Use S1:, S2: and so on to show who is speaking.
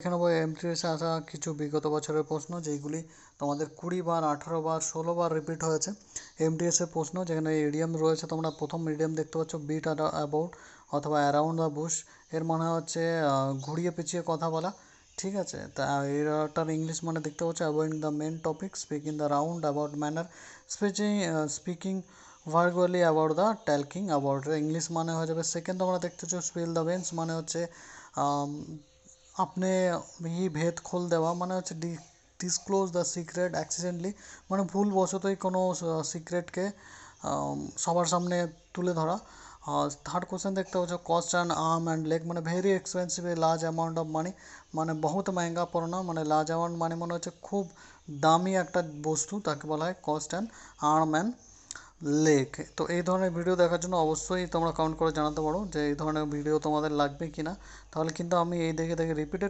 S1: এখানে এমটিএসে আসা কিছু বিগত বছরের প্রশ্ন যেইগুলি তোমাদের 20 বার, 18 বার, 16 বার রিপিট হয়েছে। এমটিএসের প্রশ্ন যেখানে ইডিয়াম রয়েছে, তোমরা প্রথম ইডিয়াম দেখতে পাচ্ছ বিট অ্যাবাউট অথবা অ্যারাউন্ড দ্য বুশ। এর মানে হচ্ছে ঘুরিয়ে পেঁচিয়ে কথা বলা, ঠিক আছে। তা এটার ইংলিশ মানে দেখতে পাচ্ছ avoiding the main topic, speaking the round about manner, speaking verbally about the talking about. English মানে হয়ে যাবে সেকেন্ড। তোমরা দেখতে পাচ্ছ স্পিল দ্য বেঞ্চ মানে হচ্ছে আপনি ভেদ খোল দেওয়া, মানে হচ্ছে ডিসক্লোজ দ্য সিক্রেট অ্যাক্সিডেন্টলি, মানে ভুলবশতই কোনো সিক্রেটকে সবার সামনে তুলে ধরা। থার্ড কোশ্চেন দেখতে পাচ্ছ cost and arm and leg, মানে very expensive a large amount of money, মানে বহুত মেহঙ্গা পড়না, মানে লার্জ অ্যামাউন্ট মানে মনে হচ্ছে খুব দামি একটা বস্তু, তাকে বলা হয় cost and arm and leg. তো এই ধরনের ভিডিও দেখার জন্য অবশ্যই তোমরা কমেন্ট করে জানাতে পারো যে এই ধরনের ভিডিও তোমাদের লাগবে কিনা, তাহলে কিন্তু আমি এই দেখে রিপিটেড